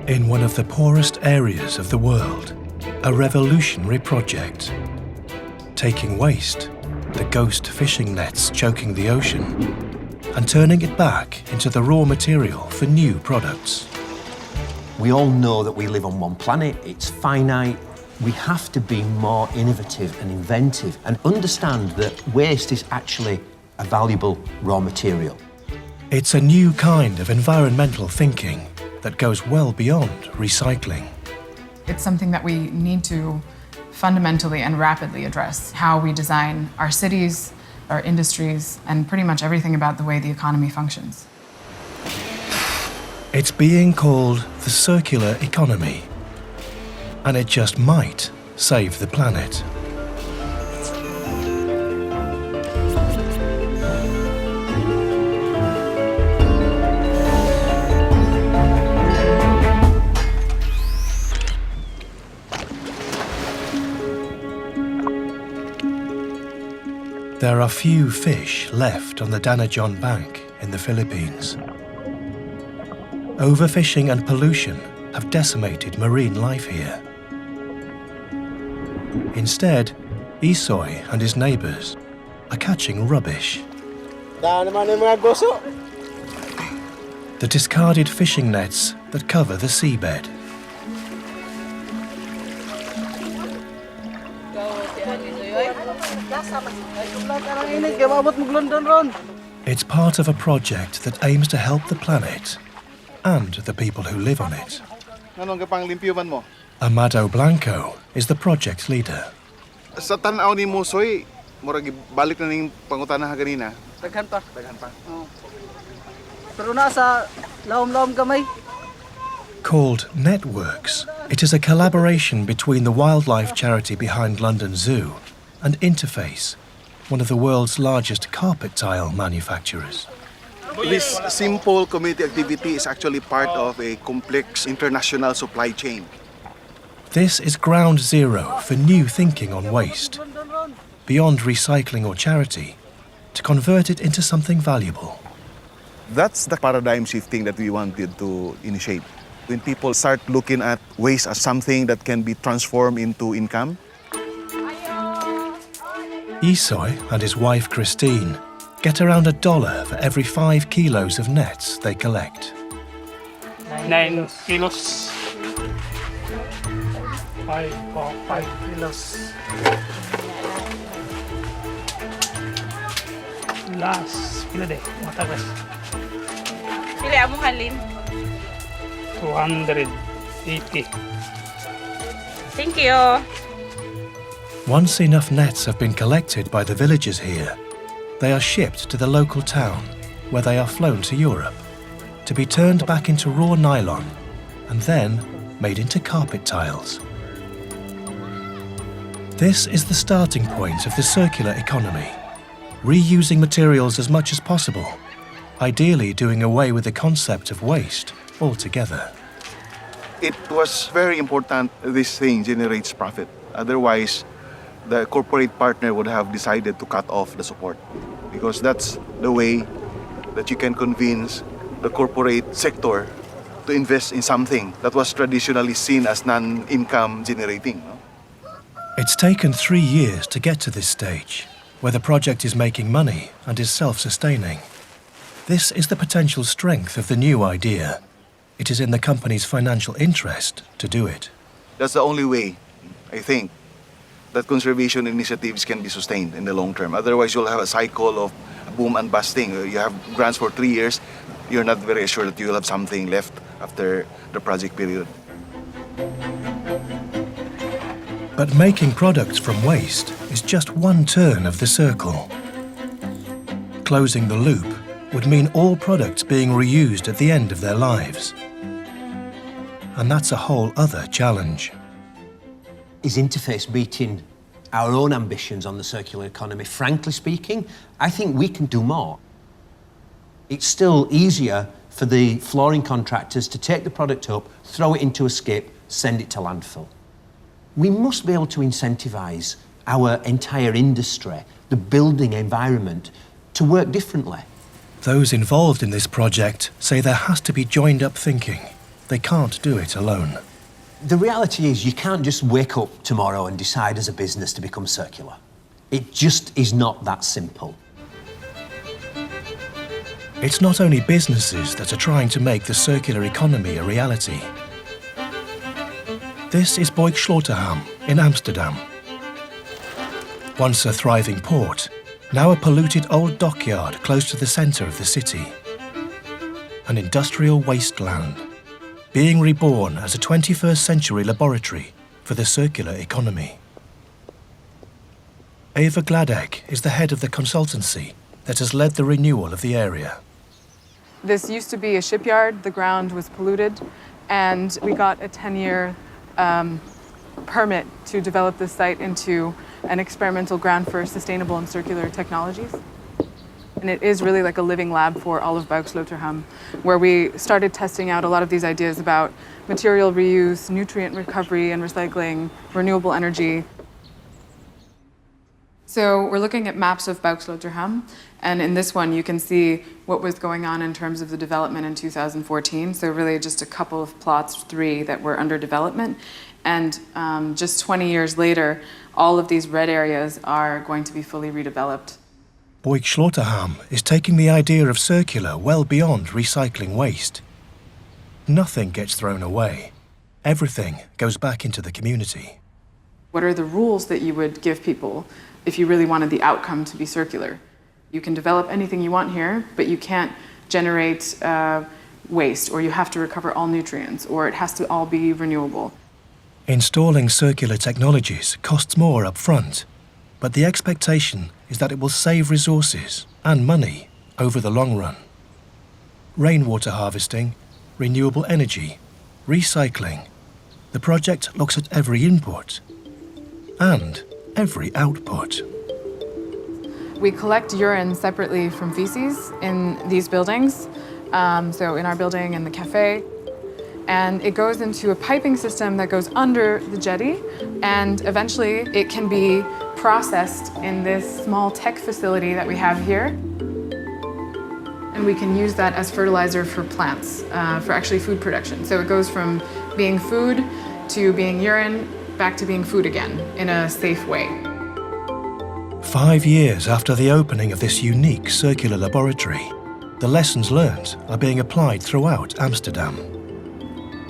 In one of the poorest areas of the world, a revolutionary project. Taking waste, the ghost fishing nets choking the ocean, and turning it back into the raw material for new products. We all know that we live on one planet, it's finite. We have to be more innovative and inventive and understand that waste is actually a valuable raw material. It's a new kind of environmental thinking that goes well beyond recycling. It's something that we need to fundamentally and rapidly address. How we design our cities, our industries, and pretty much everything about the way the economy functions. It's being called the circular economy, and it just might save the planet. There are few fish left on the Danajon Bank in the Philippines. Overfishing and pollution have decimated marine life here. Instead, Isoy and his neighbours are catching rubbish. The discarded fishing nets that cover the seabed. It's part of a project that aims to help the planet and the people who live on it. Amado Blanco is the project leader. Sa tanaw ni Mosoy, murag balik na ning pangutana ganina. Daghan pa. Pero nasa lawom-lawom gamay. Called Networks, it is a collaboration between the wildlife charity behind London Zoo and Interface, one of the world's largest carpet tile manufacturers. This simple community activity is actually part of a complex international supply chain. This is ground zero for new thinking on waste, beyond recycling or charity, to convert it into something valuable. That's the paradigm shifting that we wanted to initiate. When people start looking at waste as something that can be transformed into income. Isoy and his wife Christine get around $1 for every 5 kilos of nets they collect. 9 kilos. 5 kilos. Last, pila de, matagas. Pila mo halin? 280. Thank you. Once enough nets have been collected by the villagers here, they are shipped to the local town, where they are flown to Europe, to be turned back into raw nylon and then made into carpet tiles. This is the starting point of the circular economy, reusing materials as much as possible, ideally doing away with the concept of waste altogether. It was very important this thing generates profit. Otherwise, the corporate partner would have decided to cut off the support, because that's the way that you can convince the corporate sector to invest in something that was traditionally seen as non-income generating. No? It's taken 3 years to get to this stage, where the project is making money and is self-sustaining. This is the potential strength of the new idea. It is in the company's financial interest to do it. That's the only way, I think, that conservation initiatives can be sustained in the long term. Otherwise, you'll have a cycle of boom and busting. You have grants for 3 years, you're not very sure that you'll have something left after the project period. But making products from waste is just one turn of the circle. Closing the loop would mean all products being reused at the end of their lives. And that's a whole other challenge. Is Interface meeting our own ambitions on the circular economy? Frankly speaking, I think we can do more. It's still easier for the flooring contractors to take the product up, throw it into a skip, send it to landfill. We must be able to incentivise our entire industry, the building environment, to work differently. Those involved in this project say there has to be joined-up thinking. They can't do it alone. The reality is you can't just wake up tomorrow and decide as a business to become circular. It just is not that simple. It's not only businesses that are trying to make the circular economy a reality. This is Boekslotterham in Amsterdam. Once a thriving port, now a polluted old dockyard close to the centre of the city. An industrial wasteland, being reborn as a 21st century laboratory for the circular economy. Eva Gladek is the head of the consultancy that has led the renewal of the area. This used to be a shipyard. The ground was polluted, and we got a 10-year permit to develop this site into an experimental ground for sustainable and circular technologies. And it is really like a living lab for all of Boekslotterham, where we started testing out a lot of these ideas about material reuse, nutrient recovery and recycling, renewable energy. So we're looking at maps of Boekslotterham, and in this one you can see what was going on in terms of the development in 2014. So really just a couple of plots, 3, that were under development. And just 20 years later, all of these red areas are going to be fully redeveloped. Boekslotterham is taking the idea of circular well beyond recycling waste. Nothing gets thrown away. Everything goes back into the community. What are the rules that you would give people if you really wanted the outcome to be circular? You can develop anything you want here, but you can't generate waste, or you have to recover all nutrients, or it has to all be renewable. Installing circular technologies costs more up front, but the expectation is that it will save resources and money over the long run. Rainwater harvesting, renewable energy, recycling. The project looks at every input and every output. We collect urine separately from feces in these buildings, so in our building and the cafe. And it goes into a piping system that goes under the jetty, and eventually it can be processed in this small tech facility that we have here. And we can use that as fertilizer for plants, for actually food production. So it goes from being food to being urine, back to being food again in a safe way. 5 years after the opening of this unique circular laboratory, the lessons learned are being applied throughout Amsterdam.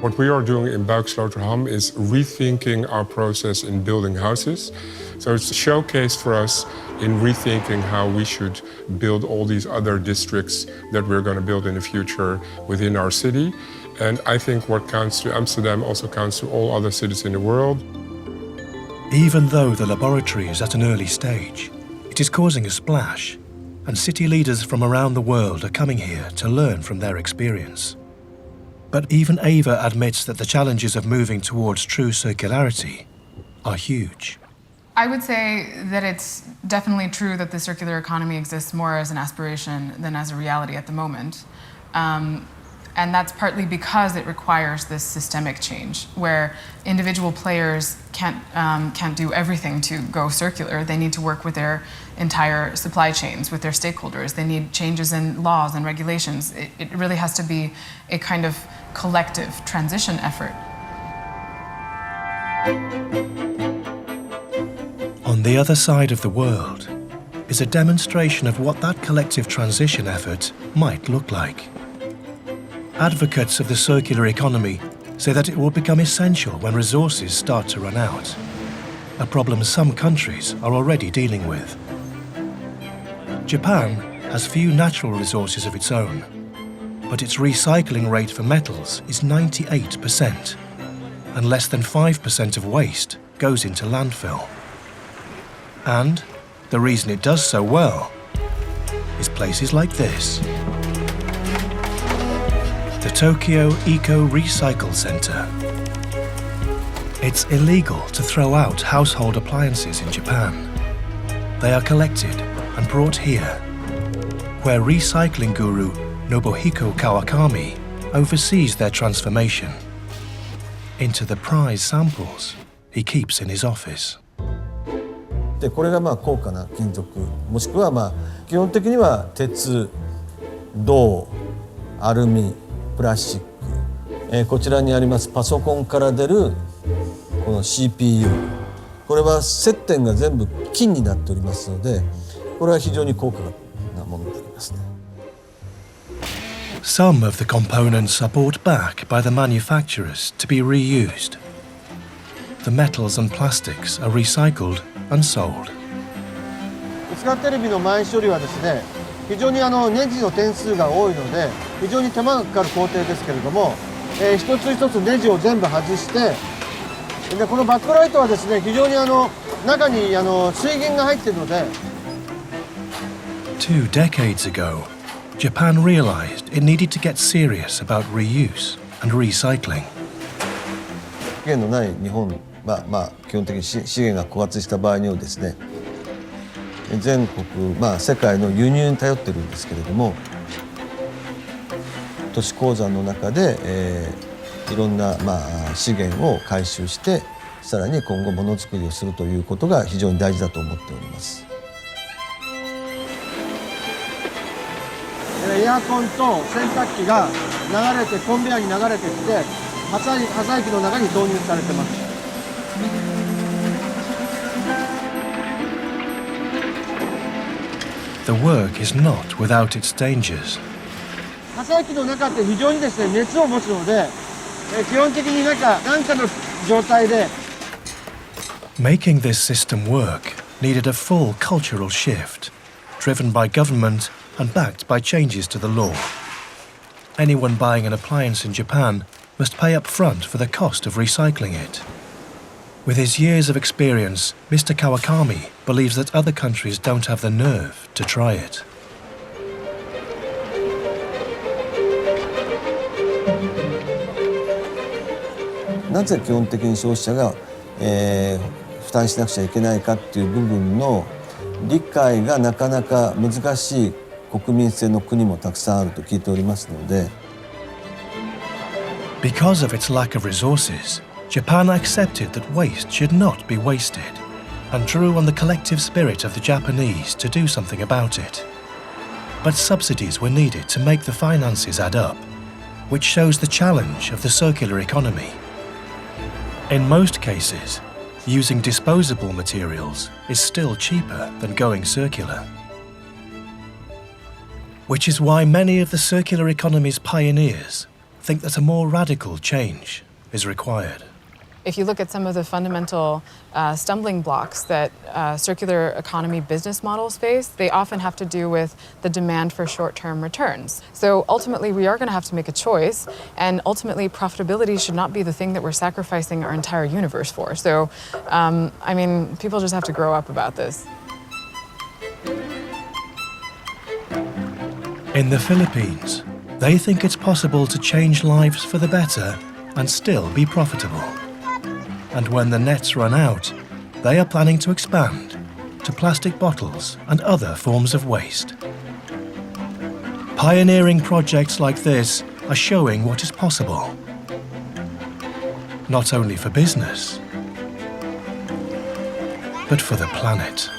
What we are doing in Boekslotterham is rethinking our process in building houses. So it's a showcase for us in rethinking how we should build all these other districts that we're going to build in the future within our city. And I think what counts to Amsterdam also counts to all other cities in the world. Even though the laboratory is at an early stage, it is causing a splash, and city leaders from around the world are coming here to learn from their experience. But even Eva admits that the challenges of moving towards true circularity are huge. I would say that it's definitely true that the circular economy exists more as an aspiration than as a reality at the moment. And that's partly because it requires this systemic change, where individual players can't do everything to go circular. They need to work with their entire supply chains, with their stakeholders. They need changes in laws and regulations. It really has to be a kind of collective transition effort. On the other side of the world is a demonstration of what that collective transition effort might look like. Advocates of the circular economy say that it will become essential when resources start to run out, a problem some countries are already dealing with. Japan has few natural resources of its own, but its recycling rate for metals is 98%, and less than 5% of waste goes into landfill. And the reason it does so well is places like this. The Tokyo Eco Recycle Center. It's illegal to throw out household appliances in Japan. They are collected and brought here, where recycling guru Nobuhiko Kawakami oversees their transformation into the prize samples he keeps in his office. て、これが高価な金属、もしくは基本的には鉄、銅、アルミ、プラスチック、こちらにありますパソコンから出るこの CPU、 これは接点が全部金になっておりますので、これは非常に高価なものになりますね。Some of the components are bought back by the manufacturers to be reused. The metals and plastics are recycled and sold. 薄型テレビの前処理はですね、非常にネジの点数が多いので非常に手間がかかる工程ですけれども、一つ一つネジを全部外して、でこのバックライトはですね、非常に中に水銀が入っているので。 2 decades ago, Japan realized it needed to get serious about reuse and recycling. 資源のない日本は、基本的に資源が枯渇した場合にはですね、全国、世界の輸入に頼ってるんですけれども、都市鉱山の中で、いろんな、資源を回収して、さらに今後ものづくりをするということが非常に大事だと思っております。エアコンと洗濯機が流れてコンベヤーに流れてきて、破砕機の中に導入されてます。 The work is not without its dangers. 破砕機の中って非常にですね、熱を持つので、基本的に何かの状態で。 Making this system work needed a full cultural shift, driven by government and backed by changes to the law. Anyone buying an appliance in Japan must pay up front for the cost of recycling it. With his years of experience, Mr. Kawakami believes that other countries don't have the nerve to try it. なぜ基本的に消費者が、負担しなくちゃいけないかっていう部分の理解がなかなか難しい国民性の国もたくさんあると聞いておりますので。 Because of its lack of resources, Japan accepted that waste should not be wasted and drew on the collective spirit of the Japanese to do something about it. But subsidies were needed to make the finances add up, which shows the challenge of the circular economy. In most cases, using disposable materials is still cheaper than going circular. Which is why many of the circular economy's pioneers think that a more radical change is required. If you look at some of the fundamental stumbling blocks that circular economy business models face, they often have to do with the demand for short-term returns. So ultimately, we are going to have to make a choice, and ultimately, profitability should not be the thing that we're sacrificing our entire universe for. So, I mean, people just have to grow up about this. In the Philippines, they think it's possible to change lives for the better and still be profitable. And when the nets run out, they are planning to expand to plastic bottles and other forms of waste. Pioneering projects like this are showing what is possible, not only for business, but for the planet.